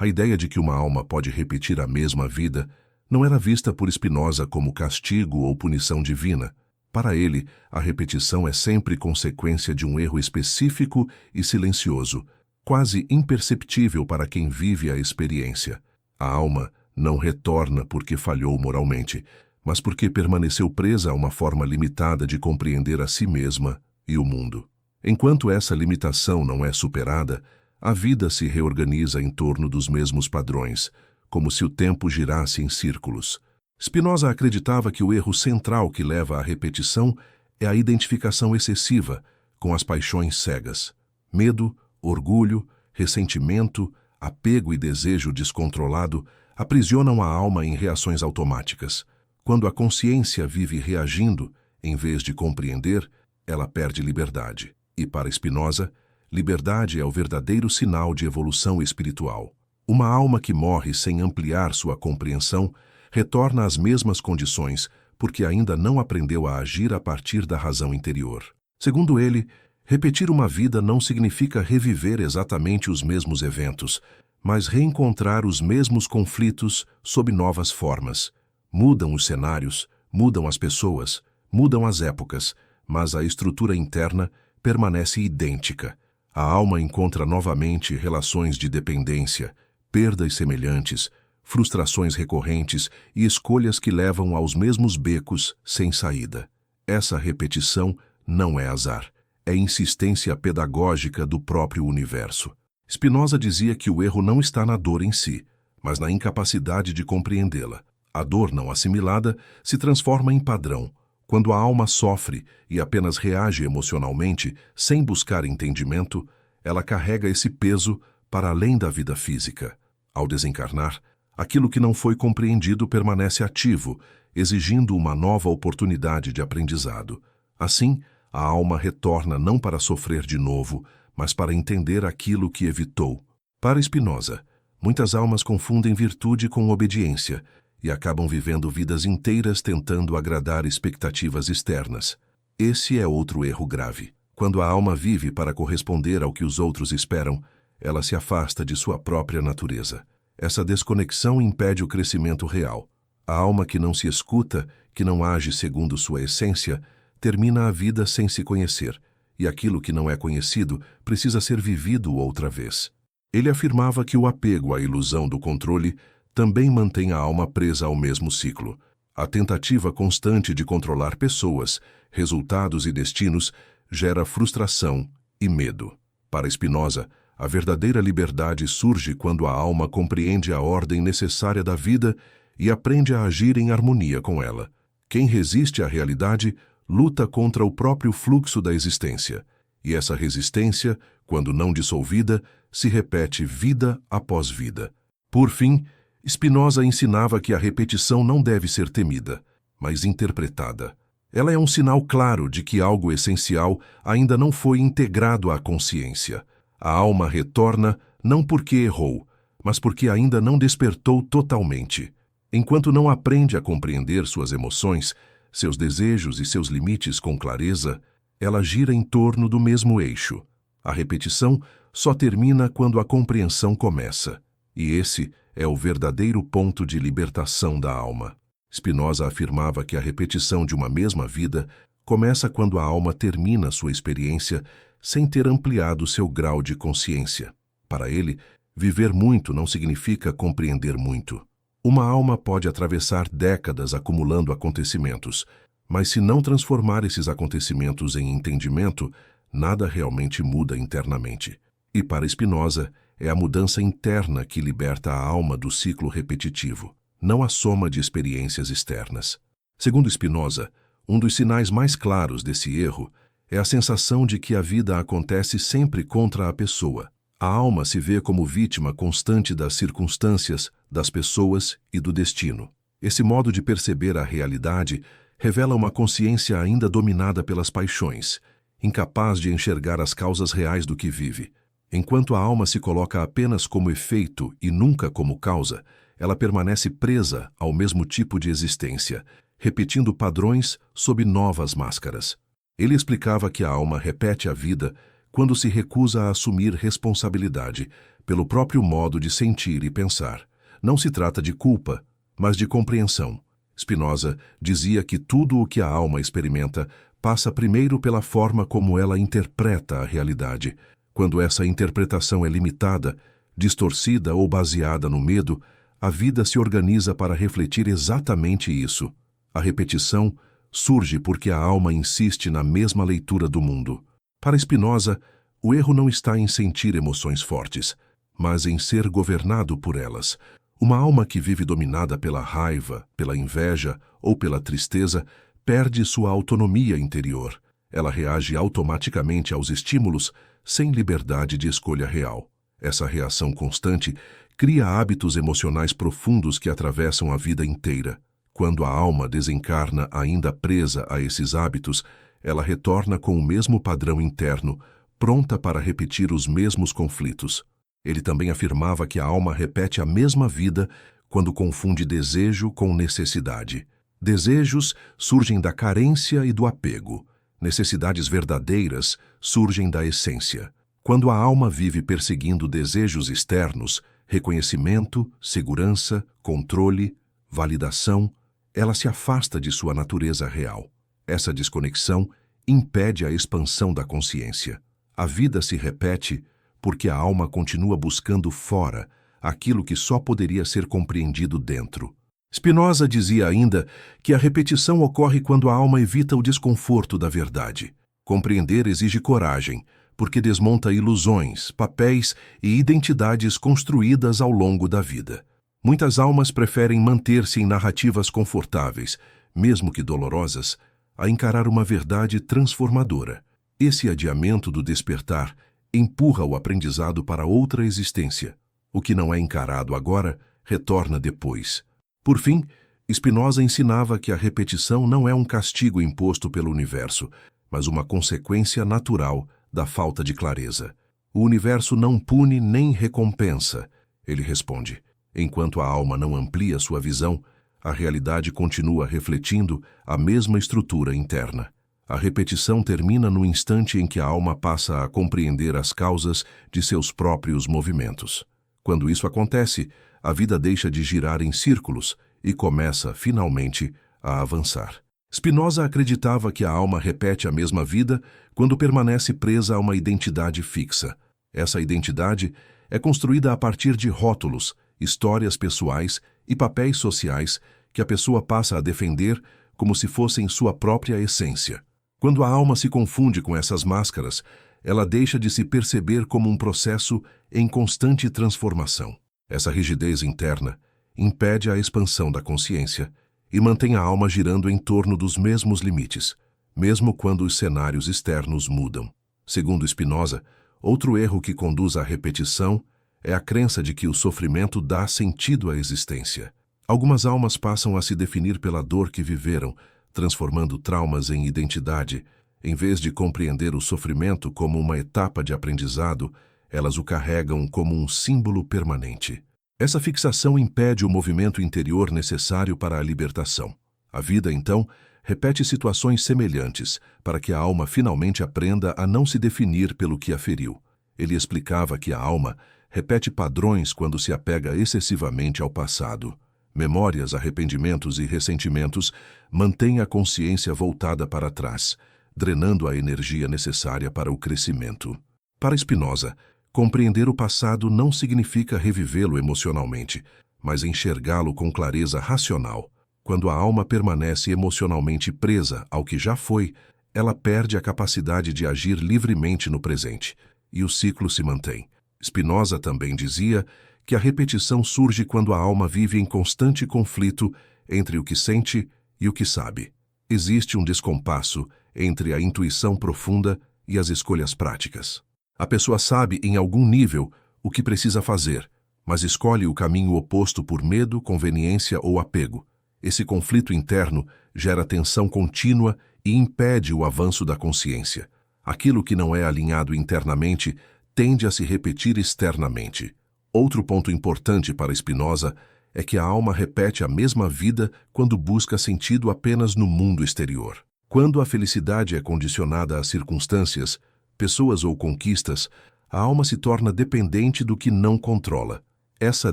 A ideia de que uma alma pode repetir a mesma vida não era vista por Spinoza como castigo ou punição divina. Para ele, a repetição é sempre consequência de um erro específico e silencioso, quase imperceptível para quem vive a experiência. A alma não retorna porque falhou moralmente, mas porque permaneceu presa a uma forma limitada de compreender a si mesma e o mundo. Enquanto essa limitação não é superada, a vida se reorganiza em torno dos mesmos padrões, como se o tempo girasse em círculos. Spinoza acreditava que o erro central que leva à repetição é a identificação excessiva com as paixões cegas. Medo, orgulho, ressentimento, apego e desejo descontrolado aprisionam a alma em reações automáticas. Quando a consciência vive reagindo, em vez de compreender, ela perde liberdade. E para Spinoza, liberdade é o verdadeiro sinal de evolução espiritual. Uma alma que morre sem ampliar sua compreensão retorna às mesmas condições porque ainda não aprendeu a agir a partir da razão interior. Segundo ele, repetir uma vida não significa reviver exatamente os mesmos eventos, mas reencontrar os mesmos conflitos sob novas formas. Mudam os cenários, mudam as pessoas, mudam as épocas, mas a estrutura interna permanece idêntica. A alma encontra novamente relações de dependência, perdas semelhantes, frustrações recorrentes e escolhas que levam aos mesmos becos sem saída. Essa repetição não é azar, é insistência pedagógica do próprio universo. Spinoza dizia que o erro não está na dor em si, mas na incapacidade de compreendê-la. A dor não assimilada se transforma em padrão. Quando a alma sofre e apenas reage emocionalmente, sem buscar entendimento, ela carrega esse peso para além da vida física. Ao desencarnar, aquilo que não foi compreendido permanece ativo, exigindo uma nova oportunidade de aprendizado. Assim, a alma retorna não para sofrer de novo, mas para entender aquilo que evitou. Para Spinoza, muitas almas confundem virtude com obediência e acabam vivendo vidas inteiras tentando agradar expectativas externas. Esse é outro erro grave. Quando a alma vive para corresponder ao que os outros esperam, ela se afasta de sua própria natureza. Essa desconexão impede o crescimento real. A alma que não se escuta, que não age segundo sua essência, termina a vida sem se conhecer, e aquilo que não é conhecido precisa ser vivido outra vez. Ele afirmava que o apego à ilusão do controle também mantém a alma presa ao mesmo ciclo. A tentativa constante de controlar pessoas, resultados e destinos gera frustração e medo. Para Spinoza, a verdadeira liberdade surge quando a alma compreende a ordem necessária da vida e aprende a agir em harmonia com ela. Quem resiste à realidade luta contra o próprio fluxo da existência, e essa resistência, quando não dissolvida, se repete vida após vida. Por fim, Spinoza ensinava que a repetição não deve ser temida, mas interpretada. Ela é um sinal claro de que algo essencial ainda não foi integrado à consciência. A alma retorna não porque errou, mas porque ainda não despertou totalmente. Enquanto não aprende a compreender suas emoções, seus desejos e seus limites com clareza, ela gira em torno do mesmo eixo. A repetição só termina quando a compreensão começa, e esse é o verdadeiro ponto de libertação da alma. Spinoza afirmava que a repetição de uma mesma vida começa quando a alma termina sua experiência sem ter ampliado seu grau de consciência. Para ele, viver muito não significa compreender muito. Uma alma pode atravessar décadas acumulando acontecimentos, mas se não transformar esses acontecimentos em entendimento, nada realmente muda internamente. E para Spinoza, é a mudança interna que liberta a alma do ciclo repetitivo, não a soma de experiências externas. Segundo Spinoza, um dos sinais mais claros desse erro é a sensação de que a vida acontece sempre contra a pessoa. A alma se vê como vítima constante das circunstâncias, das pessoas e do destino. Esse modo de perceber a realidade revela uma consciência ainda dominada pelas paixões, incapaz de enxergar as causas reais do que vive. Enquanto a alma se coloca apenas como efeito e nunca como causa, ela permanece presa ao mesmo tipo de existência, repetindo padrões sob novas máscaras. Ele explicava que a alma repete a vida quando se recusa a assumir responsabilidade pelo próprio modo de sentir e pensar. Não se trata de culpa, mas de compreensão. Spinoza dizia que tudo o que a alma experimenta passa primeiro pela forma como ela interpreta a realidade. Quando essa interpretação é limitada, distorcida ou baseada no medo, a vida se organiza para refletir exatamente isso. A repetição surge porque a alma insiste na mesma leitura do mundo. Para Spinoza, o erro não está em sentir emoções fortes, mas em ser governado por elas. Uma alma que vive dominada pela raiva, pela inveja ou pela tristeza perde sua autonomia interior. Ela reage automaticamente aos estímulos sem liberdade de escolha real. Essa reação constante cria hábitos emocionais profundos que atravessam a vida inteira. Quando a alma desencarna ainda presa a esses hábitos, ela retorna com o mesmo padrão interno, pronta para repetir os mesmos conflitos. Ele também afirmava que a alma repete a mesma vida quando confunde desejo com necessidade. Desejos surgem da carência e do apego. Necessidades verdadeiras surgem da essência. Quando a alma vive perseguindo desejos externos, reconhecimento, segurança, controle, validação, ela se afasta de sua natureza real. Essa desconexão impede a expansão da consciência. A vida se repete porque a alma continua buscando fora aquilo que só poderia ser compreendido dentro. Spinoza dizia ainda que a repetição ocorre quando a alma evita o desconforto da verdade. Compreender exige coragem, porque desmonta ilusões, papéis e identidades construídas ao longo da vida. Muitas almas preferem manter-se em narrativas confortáveis, mesmo que dolorosas, a encarar uma verdade transformadora. Esse adiamento do despertar empurra o aprendizado para outra existência. O que não é encarado agora, retorna depois. Por fim, Spinoza ensinava que a repetição não é um castigo imposto pelo universo, mas uma consequência natural da falta de clareza. O universo não pune nem recompensa, ele responde. Enquanto a alma não amplia sua visão, a realidade continua refletindo a mesma estrutura interna. A repetição termina no instante em que a alma passa a compreender as causas de seus próprios movimentos. Quando isso acontece, a vida deixa de girar em círculos e começa, finalmente, a avançar. Spinoza acreditava que a alma repete a mesma vida quando permanece presa a uma identidade fixa. Essa identidade é construída a partir de rótulos, histórias pessoais e papéis sociais que a pessoa passa a defender como se fossem sua própria essência. Quando a alma se confunde com essas máscaras, ela deixa de se perceber como um processo em constante transformação. Essa rigidez interna impede a expansão da consciência e mantém a alma girando em torno dos mesmos limites, mesmo quando os cenários externos mudam. Segundo Spinoza, outro erro que conduz à repetição é a crença de que o sofrimento dá sentido à existência. Algumas almas passam a se definir pela dor que viveram, transformando traumas em identidade. Em vez de compreender o sofrimento como uma etapa de aprendizado, elas o carregam como um símbolo permanente. Essa fixação impede o movimento interior necessário para a libertação. A vida, então, repete situações semelhantes para que a alma finalmente aprenda a não se definir pelo que a feriu. Ele explicava que a alma repete padrões quando se apega excessivamente ao passado. Memórias, arrependimentos e ressentimentos mantêm a consciência voltada para trás, drenando a energia necessária para o crescimento. Para Spinoza, compreender o passado não significa revivê-lo emocionalmente, mas enxergá-lo com clareza racional. Quando a alma permanece emocionalmente presa ao que já foi, ela perde a capacidade de agir livremente no presente, e o ciclo se mantém. Spinoza também dizia que a repetição surge quando a alma vive em constante conflito entre o que sente e o que sabe. Existe um descompasso entre a intuição profunda e as escolhas práticas. A pessoa sabe, em algum nível, o que precisa fazer, mas escolhe o caminho oposto por medo, conveniência ou apego. Esse conflito interno gera tensão contínua e impede o avanço da consciência. Aquilo que não é alinhado internamente tende a se repetir externamente. Outro ponto importante para Spinoza é que a alma repete a mesma vida quando busca sentido apenas no mundo exterior. Quando a felicidade é condicionada às circunstâncias, pessoas ou conquistas, a alma se torna dependente do que não controla. Essa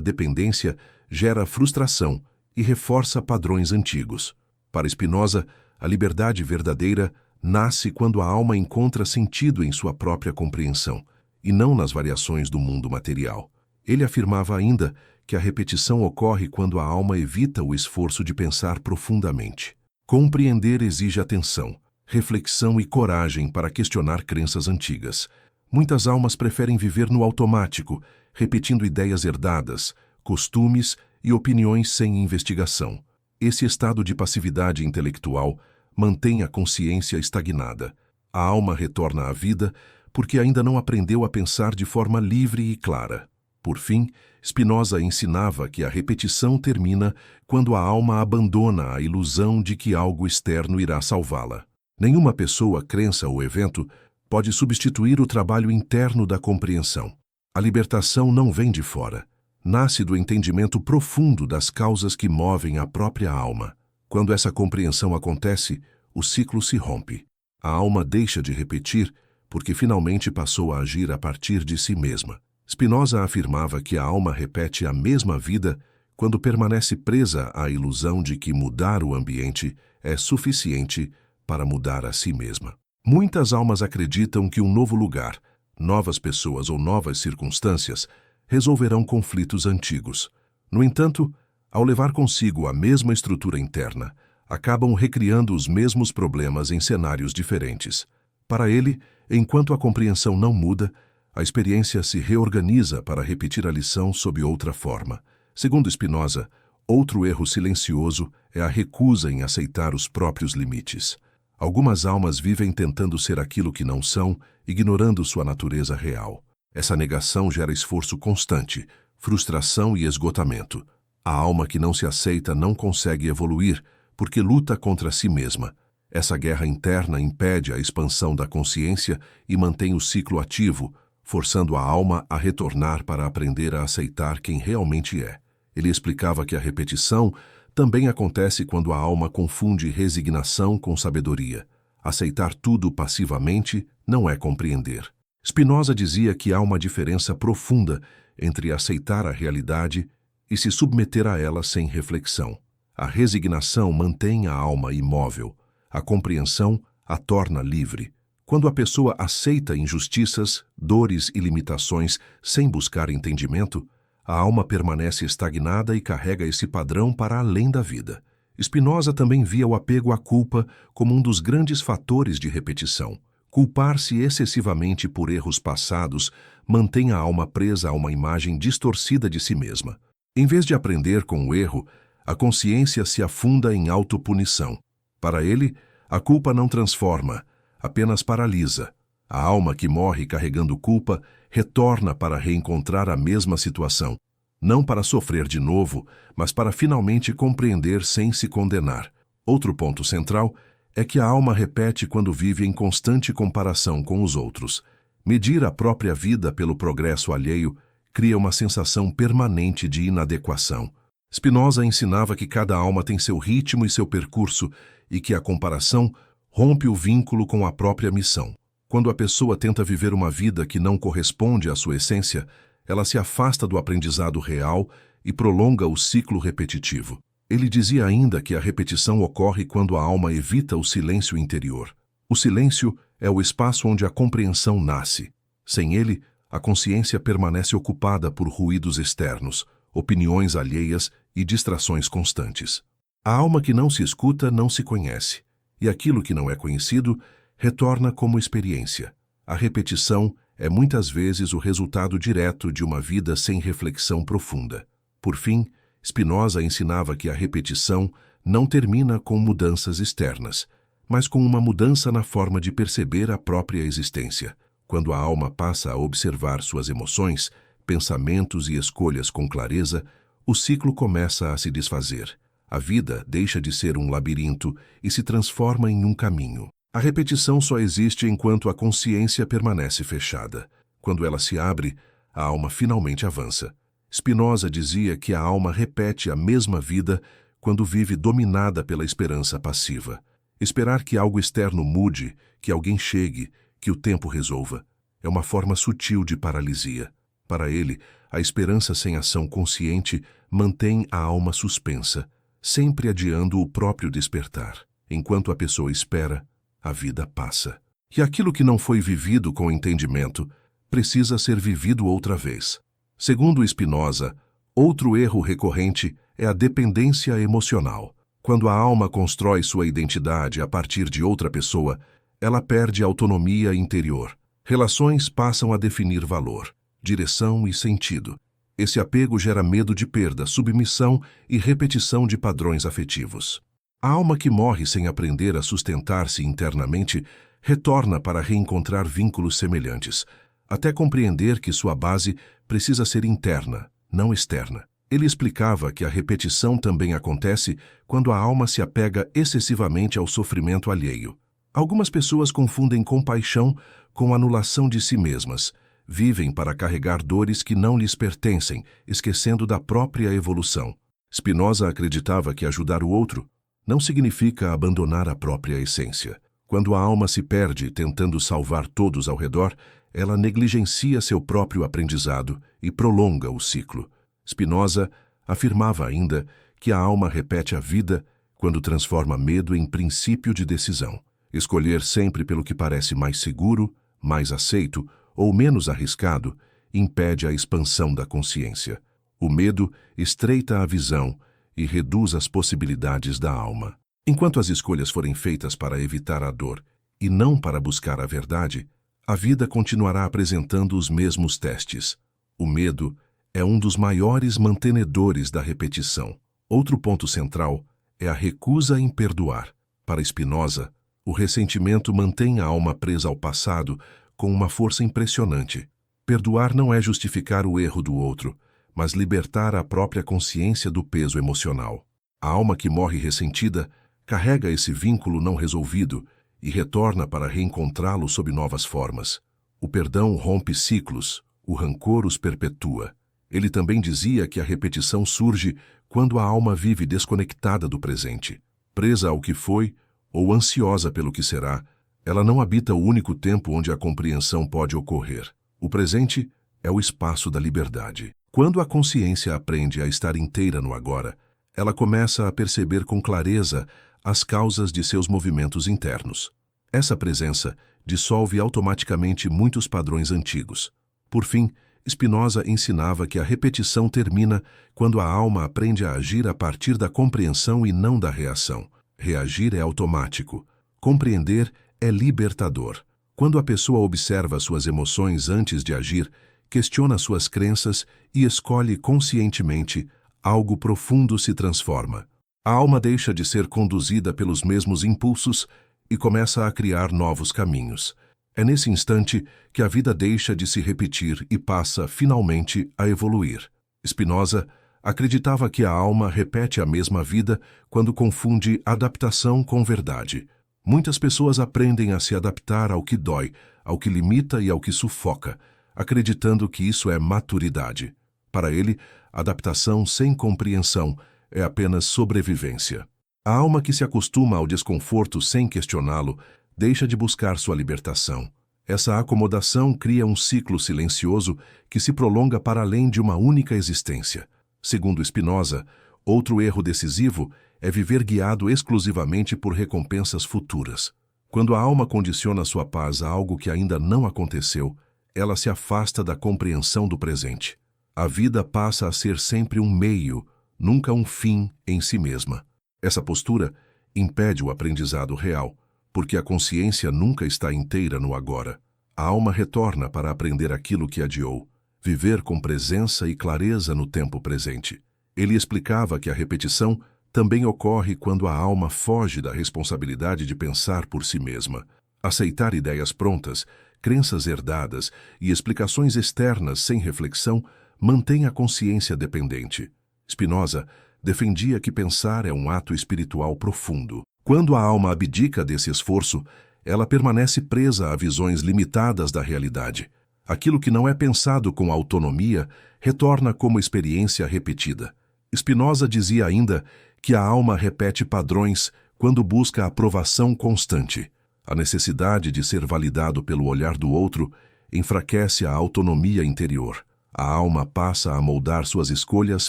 dependência gera frustração e reforça padrões antigos. Para Spinoza, a liberdade verdadeira nasce quando a alma encontra sentido em sua própria compreensão, e não nas variações do mundo material. Ele afirmava ainda que a repetição ocorre quando a alma evita o esforço de pensar profundamente. Compreender exige atenção, reflexão e coragem para questionar crenças antigas. Muitas almas preferem viver no automático, repetindo ideias herdadas, costumes e opiniões sem investigação. Esse estado de passividade intelectual mantém a consciência estagnada. A alma retorna à vida porque ainda não aprendeu a pensar de forma livre e clara. Por fim, Spinoza ensinava que a repetição termina quando a alma abandona a ilusão de que algo externo irá salvá-la. Nenhuma pessoa, crença ou evento pode substituir o trabalho interno da compreensão. A libertação não vem de fora. Nasce do entendimento profundo das causas que movem a própria alma. Quando essa compreensão acontece, o ciclo se rompe. A alma deixa de repetir porque finalmente passou a agir a partir de si mesma. Spinoza afirmava que a alma repete a mesma vida quando permanece presa à ilusão de que mudar o ambiente é suficiente para mudar a si mesma. Muitas almas acreditam que um novo lugar, novas pessoas ou novas circunstâncias resolverão conflitos antigos. No entanto, ao levar consigo a mesma estrutura interna, acabam recriando os mesmos problemas em cenários diferentes. Para ele, enquanto a compreensão não muda, a experiência se reorganiza para repetir a lição sob outra forma. Segundo Spinoza, outro erro silencioso é a recusa em aceitar os próprios limites. Algumas almas vivem tentando ser aquilo que não são, ignorando sua natureza real. Essa negação gera esforço constante, frustração e esgotamento. A alma que não se aceita não consegue evoluir, porque luta contra si mesma. Essa guerra interna impede a expansão da consciência e mantém o ciclo ativo, forçando a alma a retornar para aprender a aceitar quem realmente é. Ele explicava que a repetição também acontece quando a alma confunde resignação com sabedoria. Aceitar tudo passivamente não é compreender. Spinoza dizia que há uma diferença profunda entre aceitar a realidade e se submeter a ela sem reflexão. A resignação mantém a alma imóvel. A compreensão a torna livre. Quando a pessoa aceita injustiças, dores e limitações sem buscar entendimento, a alma permanece estagnada e carrega esse padrão para além da vida. Spinoza também via o apego à culpa como um dos grandes fatores de repetição. Culpar-se excessivamente por erros passados mantém a alma presa a uma imagem distorcida de si mesma. Em vez de aprender com o erro, a consciência se afunda em autopunição. Para ele, a culpa não transforma, apenas paralisa. A alma que morre carregando culpa retorna para reencontrar a mesma situação, não para sofrer de novo, mas para finalmente compreender sem se condenar. Outro ponto central é que a alma repete quando vive em constante comparação com os outros. Medir a própria vida pelo progresso alheio cria uma sensação permanente de inadequação. Spinoza ensinava que cada alma tem seu ritmo e seu percurso e que a comparação rompe o vínculo com a própria missão. Quando a pessoa tenta viver uma vida que não corresponde à sua essência, ela se afasta do aprendizado real e prolonga o ciclo repetitivo. Ele dizia ainda que a repetição ocorre quando a alma evita o silêncio interior. O silêncio é o espaço onde a compreensão nasce. Sem ele, a consciência permanece ocupada por ruídos externos, opiniões alheias e distrações constantes. A alma que não se escuta não se conhece, e aquilo que não é conhecido retorna como experiência. A repetição é muitas vezes o resultado direto de uma vida sem reflexão profunda. Por fim, Spinoza ensinava que a repetição não termina com mudanças externas, mas com uma mudança na forma de perceber a própria existência. Quando a alma passa a observar suas emoções, pensamentos e escolhas com clareza, o ciclo começa a se desfazer. A vida deixa de ser um labirinto e se transforma em um caminho. A repetição só existe enquanto a consciência permanece fechada. Quando ela se abre, a alma finalmente avança. Spinoza dizia que a alma repete a mesma vida quando vive dominada pela esperança passiva. Esperar que algo externo mude, que alguém chegue, que o tempo resolva. É uma forma sutil de paralisia. Para ele, a esperança sem ação consciente mantém a alma suspensa, sempre adiando o próprio despertar. Enquanto a pessoa espera, a vida passa. E aquilo que não foi vivido com entendimento precisa ser vivido outra vez. Segundo Spinoza, outro erro recorrente é a dependência emocional. Quando a alma constrói sua identidade a partir de outra pessoa, ela perde autonomia interior. Relações passam a definir valor, direção e sentido. Esse apego gera medo de perda, submissão e repetição de padrões afetivos. A alma que morre sem aprender a sustentar-se internamente retorna para reencontrar vínculos semelhantes, até compreender que sua base precisa ser interna, não externa. Ele explicava que a repetição também acontece quando a alma se apega excessivamente ao sofrimento alheio. Algumas pessoas confundem compaixão com anulação de si mesmas. Vivem para carregar dores que não lhes pertencem, esquecendo da própria evolução. Spinoza acreditava que ajudar o outro não significa abandonar a própria essência. Quando a alma se perde tentando salvar todos ao redor, ela negligencia seu próprio aprendizado e prolonga o ciclo. Spinoza afirmava ainda que a alma repete a vida quando transforma medo em princípio de decisão. Escolher sempre pelo que parece mais seguro, mais aceito ou menos arriscado impede a expansão da consciência. O medo estreita a visão e reduz as possibilidades da alma. Enquanto as escolhas forem feitas para evitar a dor e não para buscar a verdade, a vida continuará apresentando os mesmos testes. O medo é um dos maiores mantenedores da repetição. Outro ponto central é a recusa em perdoar. Para Spinoza, o ressentimento mantém a alma presa ao passado com uma força impressionante. Perdoar não é justificar o erro do outro, mas libertar a própria consciência do peso emocional. A alma que morre ressentida carrega esse vínculo não resolvido e retorna para reencontrá-lo sob novas formas. O perdão rompe ciclos, o rancor os perpetua. Ele também dizia que a repetição surge quando a alma vive desconectada do presente. Presa ao que foi ou ansiosa pelo que será, ela não habita o único tempo onde a compreensão pode ocorrer. O presente é o espaço da liberdade. Quando a consciência aprende a estar inteira no agora, ela começa a perceber com clareza as causas de seus movimentos internos. Essa presença dissolve automaticamente muitos padrões antigos. Por fim, Spinoza ensinava que a repetição termina quando a alma aprende a agir a partir da compreensão e não da reação. Reagir é automático. Compreender é libertador. Quando a pessoa observa suas emoções antes de agir, questiona suas crenças e escolhe conscientemente, algo profundo se transforma. A alma deixa de ser conduzida pelos mesmos impulsos e começa a criar novos caminhos. É nesse instante que a vida deixa de se repetir e passa, finalmente, a evoluir. Spinoza acreditava que a alma repete a mesma vida quando confunde adaptação com verdade. Muitas pessoas aprendem a se adaptar ao que dói, ao que limita e ao que sufoca, acreditando que isso é maturidade. Para ele, adaptação sem compreensão é apenas sobrevivência. A alma que se acostuma ao desconforto sem questioná-lo deixa de buscar sua libertação. Essa acomodação cria um ciclo silencioso que se prolonga para além de uma única existência. Segundo Spinoza, outro erro decisivo é viver guiado exclusivamente por recompensas futuras. Quando a alma condiciona sua paz a algo que ainda não aconteceu, ela se afasta da compreensão do presente. A vida passa a ser sempre um meio, nunca um fim em si mesma. Essa postura impede o aprendizado real, porque a consciência nunca está inteira no agora. A alma retorna para aprender aquilo que adiou, viver com presença e clareza no tempo presente. Ele explicava que a repetição também ocorre quando a alma foge da responsabilidade de pensar por si mesma. Aceitar ideias prontas, crenças herdadas e explicações externas sem reflexão mantém a consciência dependente. Spinoza defendia que pensar é um ato espiritual profundo. Quando a alma abdica desse esforço, ela permanece presa a visões limitadas da realidade. Aquilo que não é pensado com autonomia retorna como experiência repetida. Spinoza dizia ainda que a alma repete padrões quando busca aprovação constante. A necessidade de ser validado pelo olhar do outro enfraquece a autonomia interior. A alma passa a moldar suas escolhas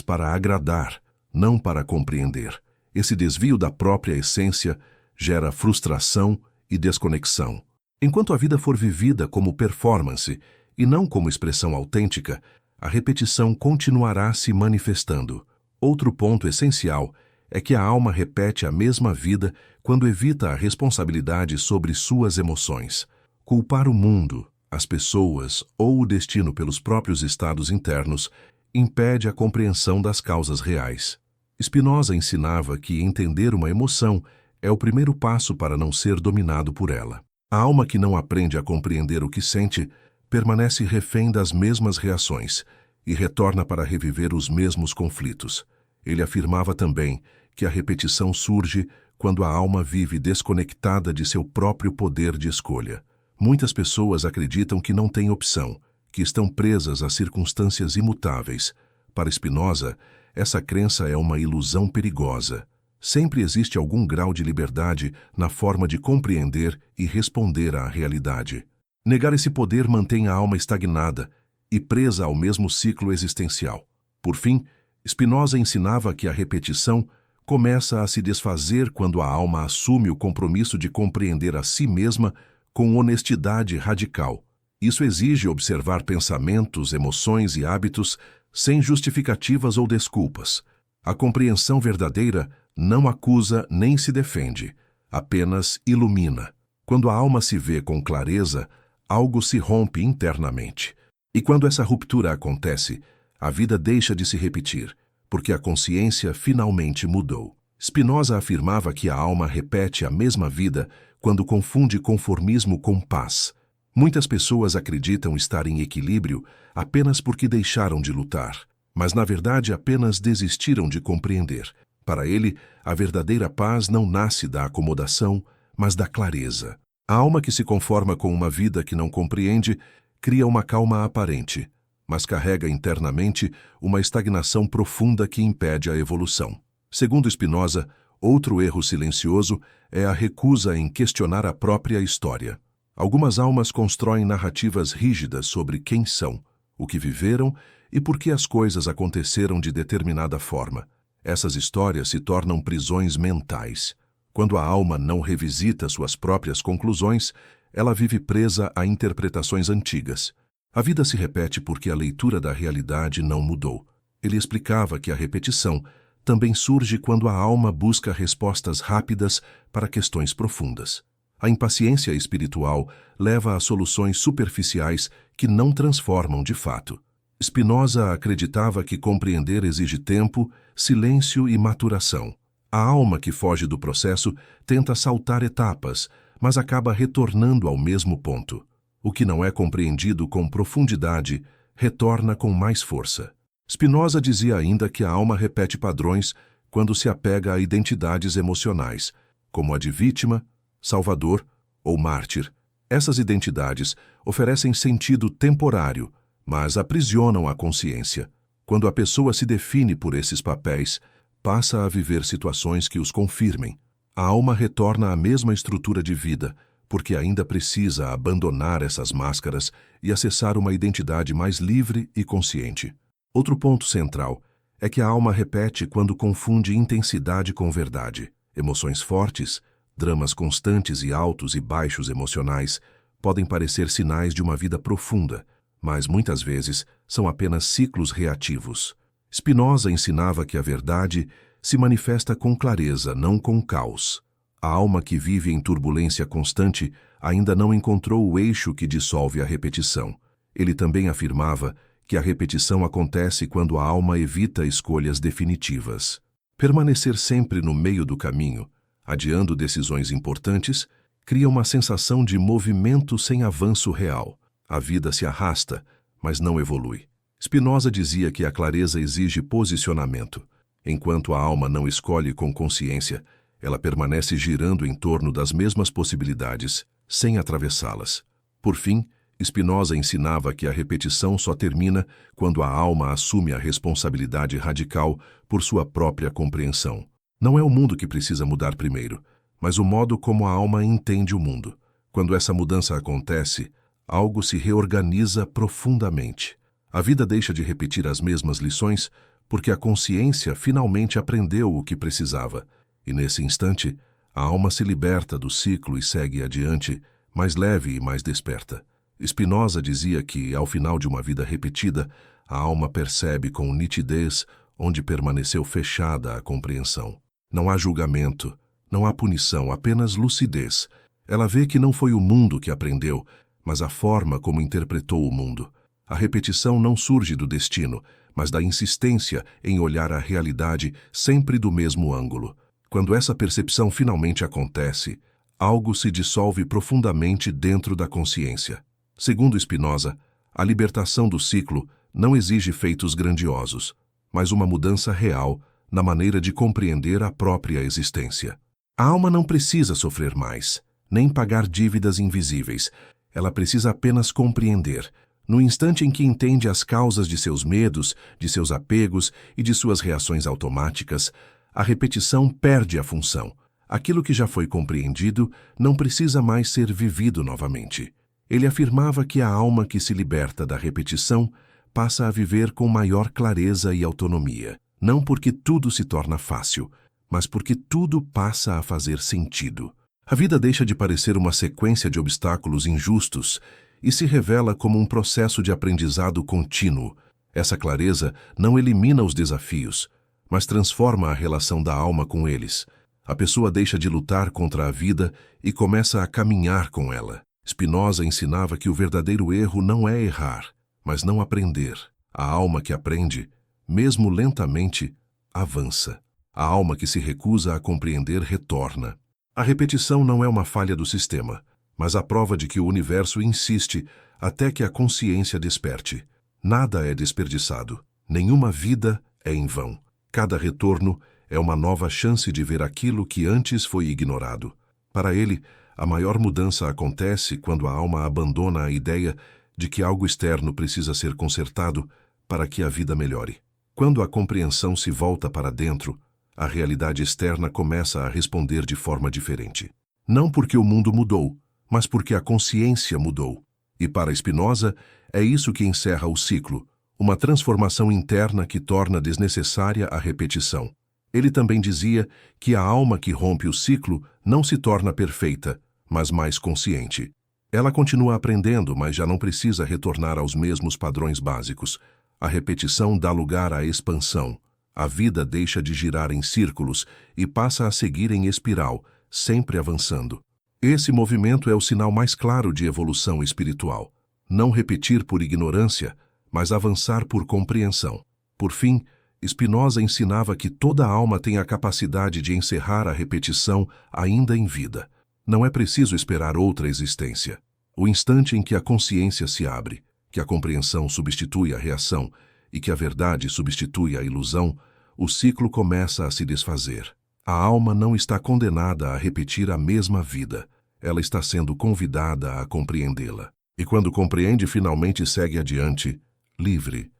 para agradar, não para compreender. Esse desvio da própria essência gera frustração e desconexão. Enquanto a vida for vivida como performance e não como expressão autêntica, a repetição continuará se manifestando. Outro ponto essencial é que a alma repete a mesma vida quando evita a responsabilidade sobre suas emoções. Culpar o mundo, as pessoas ou o destino pelos próprios estados internos impede a compreensão das causas reais. Spinoza ensinava que entender uma emoção é o primeiro passo para não ser dominado por ela. A alma que não aprende a compreender o que sente permanece refém das mesmas reações e retorna para reviver os mesmos conflitos. Ele afirmava também que a repetição surge quando a alma vive desconectada de seu próprio poder de escolha. Muitas pessoas acreditam que não têm opção, que estão presas a circunstâncias imutáveis. Para Spinoza, essa crença é uma ilusão perigosa. Sempre existe algum grau de liberdade na forma de compreender e responder à realidade. Negar esse poder mantém a alma estagnada e presa ao mesmo ciclo existencial. Por fim, Spinoza ensinava que a repetição começa a se desfazer quando a alma assume o compromisso de compreender a si mesma com honestidade radical. Isso exige observar pensamentos, emoções e hábitos sem justificativas ou desculpas. A compreensão verdadeira não acusa nem se defende, apenas ilumina. Quando a alma se vê com clareza, algo se rompe internamente. E quando essa ruptura acontece, a vida deixa de se repetir, porque a consciência finalmente mudou. Spinoza afirmava que a alma repete a mesma vida quando confunde conformismo com paz. Muitas pessoas acreditam estar em equilíbrio apenas porque deixaram de lutar, mas na verdade apenas desistiram de compreender. Para ele, a verdadeira paz não nasce da acomodação, mas da clareza. A alma que se conforma com uma vida que não compreende cria uma calma aparente, mas carrega internamente uma estagnação profunda que impede a evolução. Segundo Spinoza, outro erro silencioso é a recusa em questionar a própria história. Algumas almas constroem narrativas rígidas sobre quem são, o que viveram e por que as coisas aconteceram de determinada forma. Essas histórias se tornam prisões mentais. Quando a alma não revisita suas próprias conclusões, ela vive presa a interpretações antigas. A vida se repete porque a leitura da realidade não mudou. Ele explicava que a repetição também surge quando a alma busca respostas rápidas para questões profundas. A impaciência espiritual leva a soluções superficiais que não transformam de fato. Spinoza acreditava que compreender exige tempo, silêncio e maturação. A alma que foge do processo tenta saltar etapas, mas acaba retornando ao mesmo ponto. O que não é compreendido com profundidade retorna com mais força. Spinoza dizia ainda que a alma repete padrões quando se apega a identidades emocionais, como a de vítima, salvador ou mártir. Essas identidades oferecem sentido temporário, mas aprisionam a consciência. Quando a pessoa se define por esses papéis, passa a viver situações que os confirmem. A alma retorna à mesma estrutura de vida, porque ainda precisa abandonar essas máscaras e acessar uma identidade mais livre e consciente. Outro ponto central é que a alma repete quando confunde intensidade com verdade. Emoções fortes, dramas constantes e altos e baixos emocionais podem parecer sinais de uma vida profunda, mas muitas vezes são apenas ciclos reativos. Spinoza ensinava que a verdade se manifesta com clareza, não com caos. A alma que vive em turbulência constante ainda não encontrou o eixo que dissolve a repetição. Ele também afirmava que a repetição acontece quando a alma evita escolhas definitivas. Permanecer sempre no meio do caminho, adiando decisões importantes, cria uma sensação de movimento sem avanço real. A vida se arrasta, mas não evolui. Spinoza dizia que a clareza exige posicionamento. Enquanto a alma não escolhe com consciência, ela permanece girando em torno das mesmas possibilidades, sem atravessá-las. Por fim, Spinoza ensinava que a repetição só termina quando a alma assume a responsabilidade radical por sua própria compreensão. Não é o mundo que precisa mudar primeiro, mas o modo como a alma entende o mundo. Quando essa mudança acontece, algo se reorganiza profundamente. A vida deixa de repetir as mesmas lições porque a consciência finalmente aprendeu o que precisava. E nesse instante, a alma se liberta do ciclo e segue adiante, mais leve e mais desperta. Spinoza dizia que, ao final de uma vida repetida, a alma percebe com nitidez onde permaneceu fechada a compreensão. Não há julgamento, não há punição, apenas lucidez. Ela vê que não foi o mundo que aprendeu, mas a forma como interpretou o mundo. A repetição não surge do destino, mas da insistência em olhar a realidade sempre do mesmo ângulo. Quando essa percepção finalmente acontece, algo se dissolve profundamente dentro da consciência. Segundo Spinoza, a libertação do ciclo não exige feitos grandiosos, mas uma mudança real na maneira de compreender a própria existência. A alma não precisa sofrer mais, nem pagar dívidas invisíveis. Ela precisa apenas compreender. No instante em que entende as causas de seus medos, de seus apegos e de suas reações automáticas, a repetição perde a função. Aquilo que já foi compreendido não precisa mais ser vivido novamente. Ele afirmava que a alma que se liberta da repetição passa a viver com maior clareza e autonomia, não porque tudo se torna fácil, mas porque tudo passa a fazer sentido. A vida deixa de parecer uma sequência de obstáculos injustos e se revela como um processo de aprendizado contínuo. Essa clareza não elimina os desafios, mas transforma a relação da alma com eles. A pessoa deixa de lutar contra a vida e começa a caminhar com ela. Spinoza ensinava que o verdadeiro erro não é errar, mas não aprender. A alma que aprende, mesmo lentamente, avança. A alma que se recusa a compreender retorna. A repetição não é uma falha do sistema, mas a prova de que o universo insiste até que a consciência desperte. Nada é desperdiçado, nenhuma vida é em vão. Cada retorno é uma nova chance de ver aquilo que antes foi ignorado. Para ele, a maior mudança acontece quando a alma abandona a ideia de que algo externo precisa ser consertado para que a vida melhore. Quando a compreensão se volta para dentro, a realidade externa começa a responder de forma diferente. Não porque o mundo mudou, mas porque a consciência mudou. E para Spinoza, é isso que encerra o ciclo, uma transformação interna que torna desnecessária a repetição. Ele também dizia que a alma que rompe o ciclo não se torna perfeita, mas mais consciente. Ela continua aprendendo, mas já não precisa retornar aos mesmos padrões básicos. A repetição dá lugar à expansão. A vida deixa de girar em círculos e passa a seguir em espiral, sempre avançando. Esse movimento é o sinal mais claro de evolução espiritual. Não repetir por ignorância, mas avançar por compreensão. Por fim, Spinoza ensinava que toda alma tem a capacidade de encerrar a repetição ainda em vida. Não é preciso esperar outra existência. O instante em que a consciência se abre, que a compreensão substitui a reação e que a verdade substitui a ilusão, o ciclo começa a se desfazer. A alma não está condenada a repetir a mesma vida. Ela está sendo convidada a compreendê-la. E quando compreende, finalmente segue adiante, livre,